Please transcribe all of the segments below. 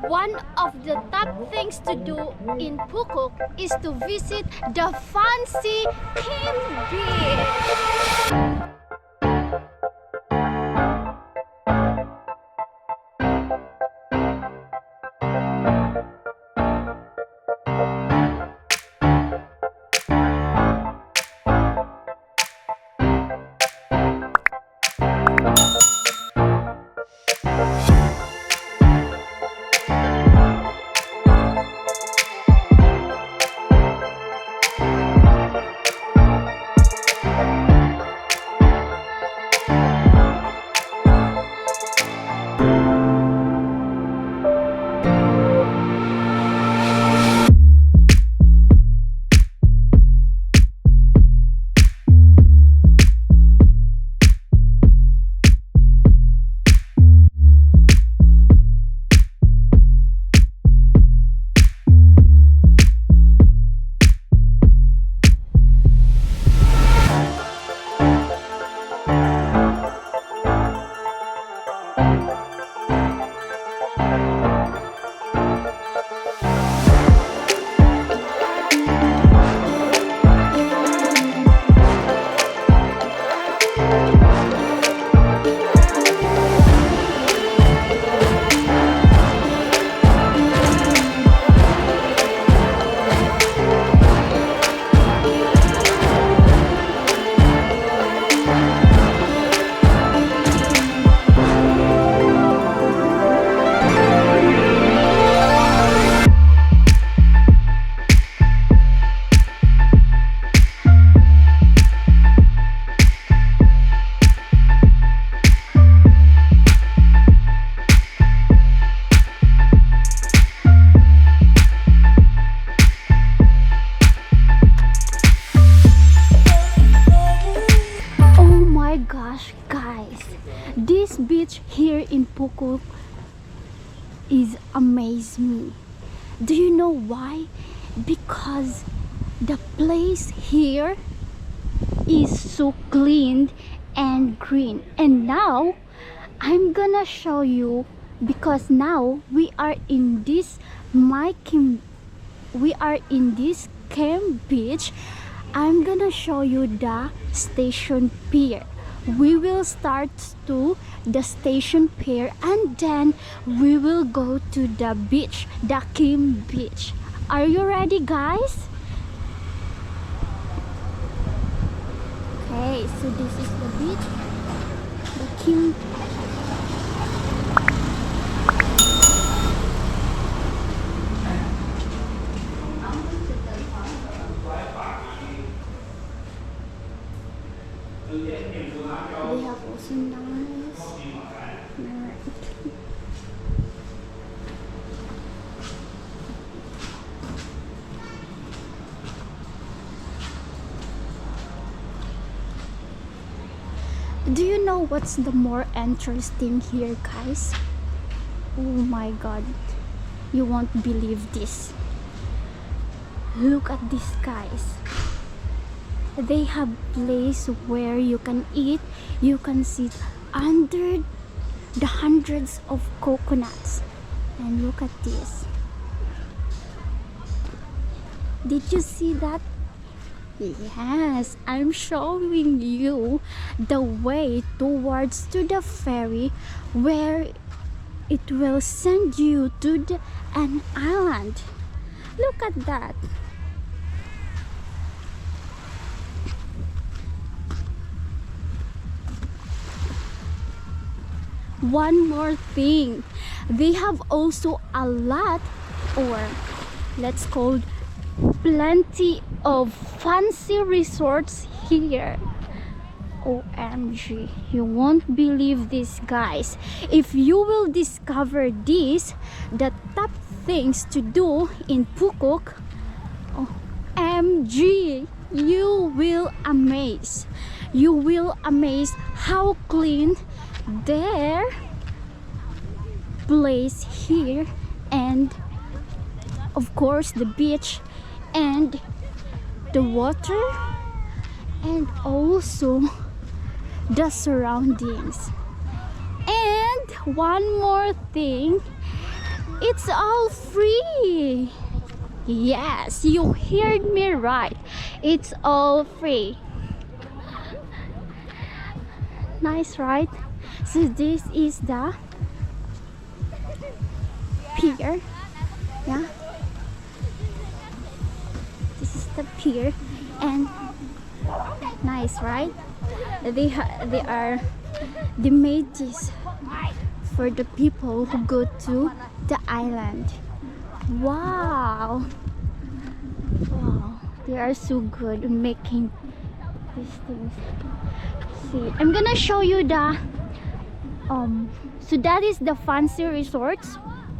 One of the top things to do in Phu Quoc is to visit the fancy KHEM Beach. Guys, this beach here in Phu Quoc is amazing me. Do you know why? Because the place here is so clean and green. And now I'm gonna show you, because now we are in this KHEM Beach. I'm gonna show you the station pier. We will start to the station pier and then we will go to the beach, the KHEM Beach. Are you ready, guys? Okay, so this is the beach, the KHEM. They have also nice. Do you know what's the more interesting here, guys? Oh my god, you won't believe this. Look at this, guys. They have place where you can eat, you can sit under the hundreds of coconuts. And look at this. Did you see that? Yes, I'm showing you the way towards to the ferry where it will send you to an island. Look at that. One more thing, they have also a lot, or let's call plenty of fancy resorts here. OMG, you won't believe this, guys. If you will discover this, the top things to do in Phu Quoc, OMG, you will amaze. You will amaze how clean their place here, and of course the beach and the water, and also the surroundings. And one more thing, It's all free. Yes, you heard me right. It's all free. Nice, right? So this is the pier. Yeah, this is the pier, and nice, right? They made this for the people who go to the island. Wow, wow, they are so good in making these things. See, I'm gonna show you the so that is the fancy resorts,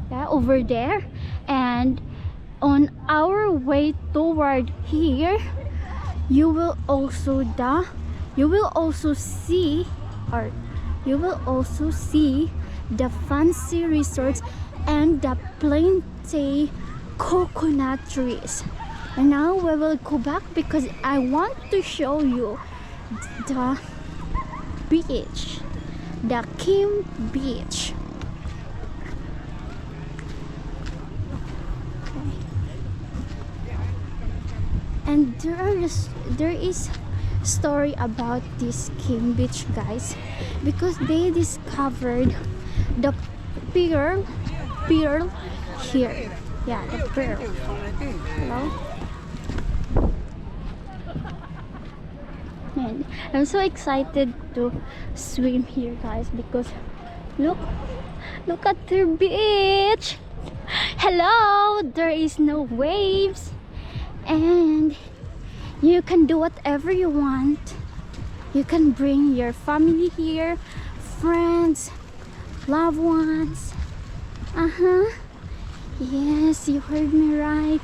yeah, over there, and on our way toward here you will also see, or you will also see the fancy resorts and the plenty coconut trees. And now we will go back because I want to show you the beach, the KHEM Beach. Okay. And there is story about this KHEM Beach, guys, because they discovered the pearl here. Yeah, the pearl. Hello? And I'm so excited to swim here, guys, because look at the beach. Hello, there is no waves, and you can do whatever you want. You can bring your family here, friends, loved ones. Yes, you heard me right.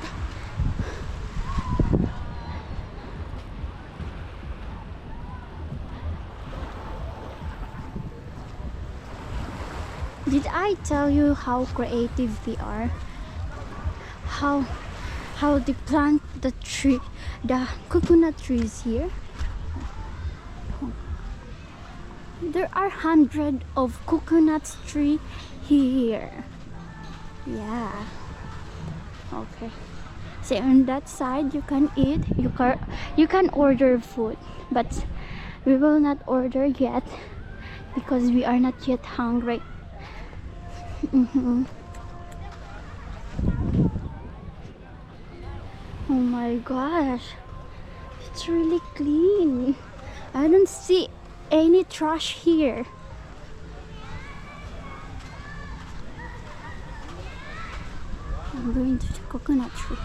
Did I tell you how creative they are? How they plant the coconut trees here? There are hundreds of coconut trees here. Yeah. Okay. So on that side you can eat. You can order food, but we will not order yet because we are not yet hungry. Oh my gosh, it's really clean. I don't see any trash here. I'm going to the coconut tree.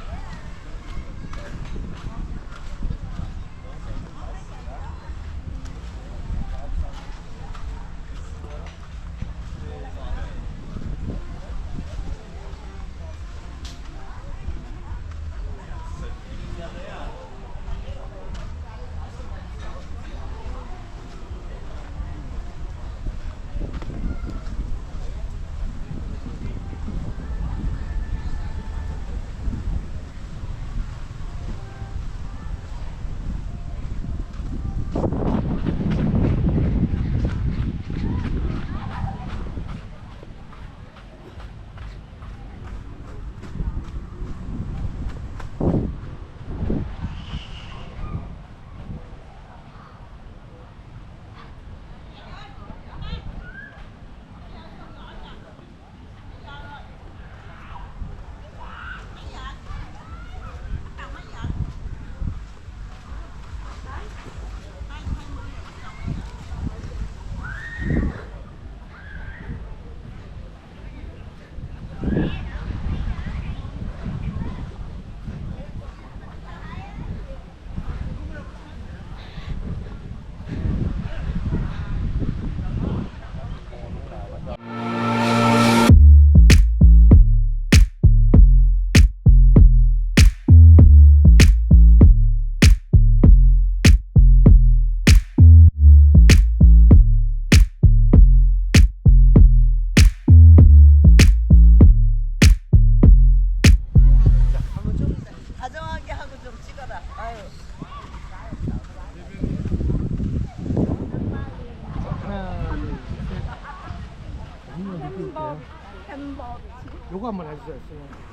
요거 한번 해주세요.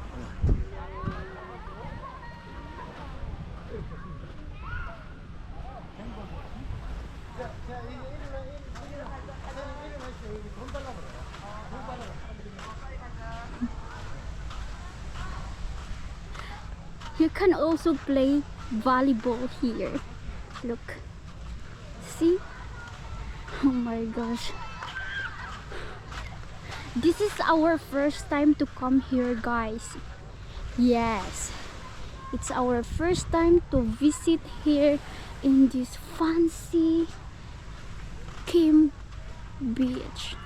You can also play volleyball here. Look. See? Oh my gosh. This is our first time to come here, guys. Yes. It's our first time to visit here in this fancy KHEM Beach.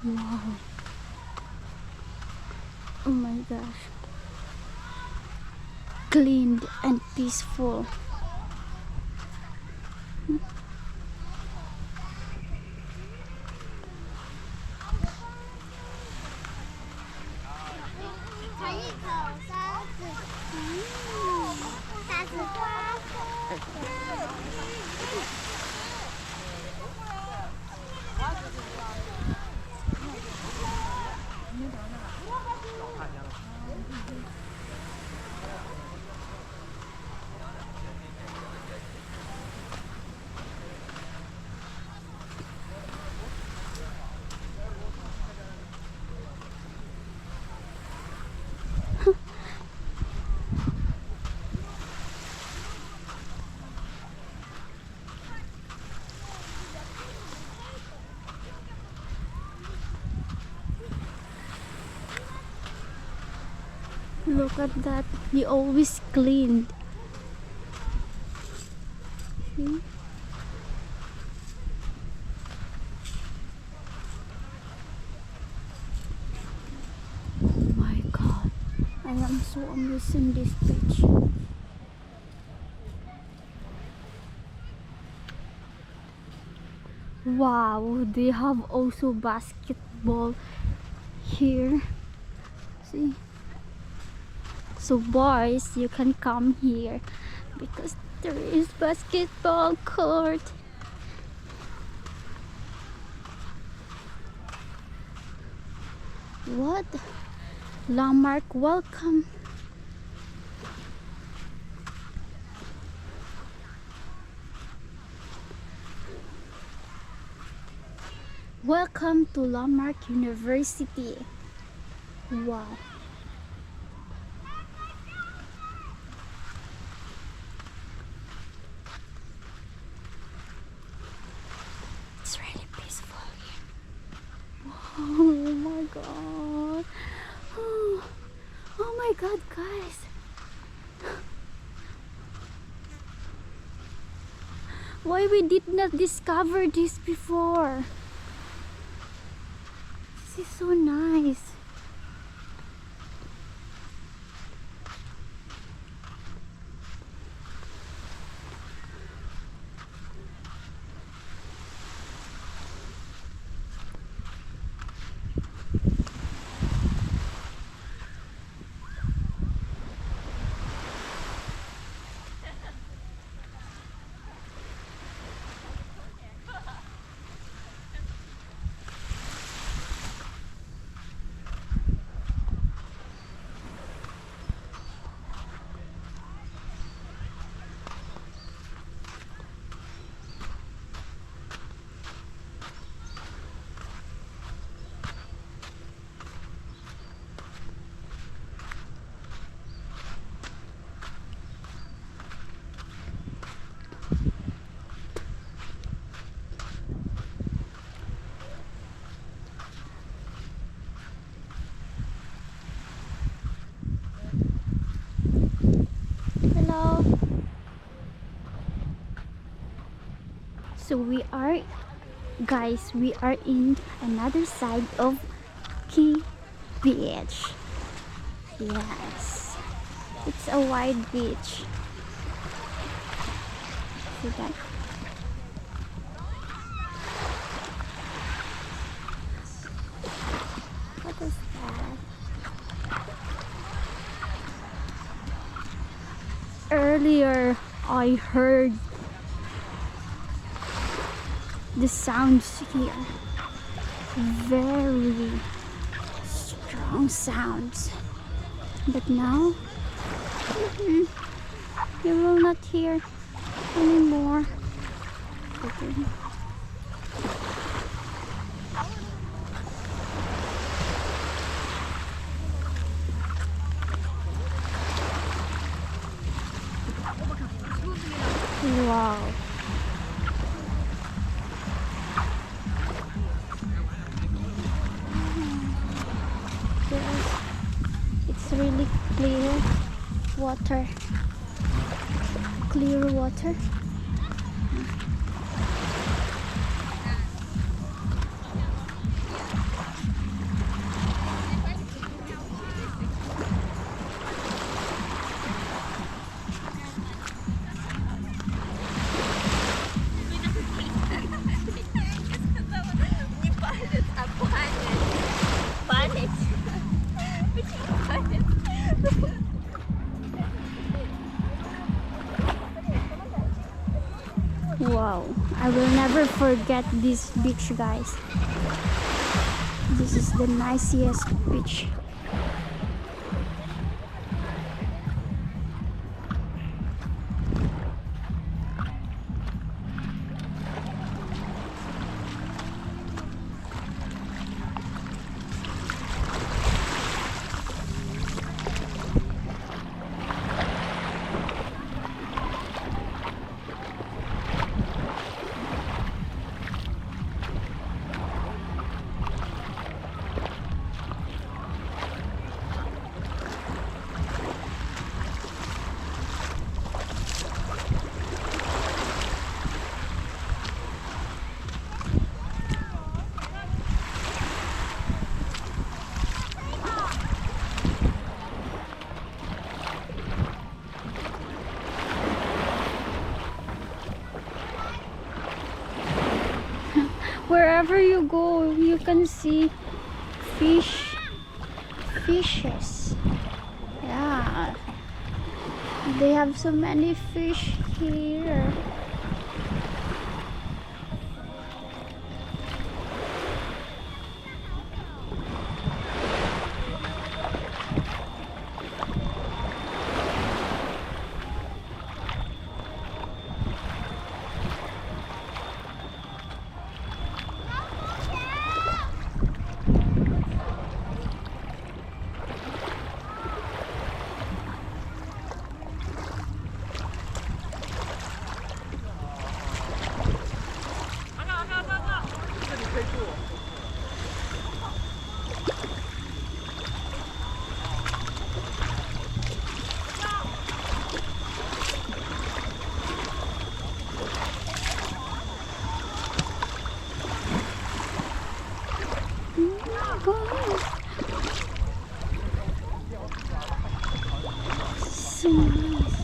Wow. Oh my gosh. Clean and peaceful. Look at that. He always cleaned. See? Oh my god. I am so amazed in this beach. Wow, they have also basketball here. See? So boys, you can come here because there is basketball court. What? Landmark, welcome. Welcome to Landmark University. Wow. It's really peaceful here. Oh my god. Oh my god, guys. Why we did not discover this before? This is so nice. So guys, we are in another side of KHEM Beach. Yes, it's a wide beach. See that? What is that? Earlier I heard the sounds here, very strong sounds, but now you will not hear anymore. Okay. Wow. Yes. It's really clear water. Clear water. Wow, I will never forget this beach, guys. This is the nicest beach. Wherever you go, you can see fishes. Yeah, they have so many fish here. So nice.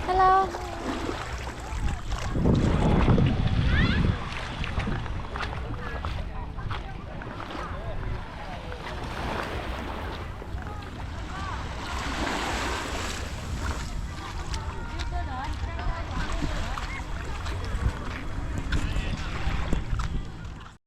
Hello.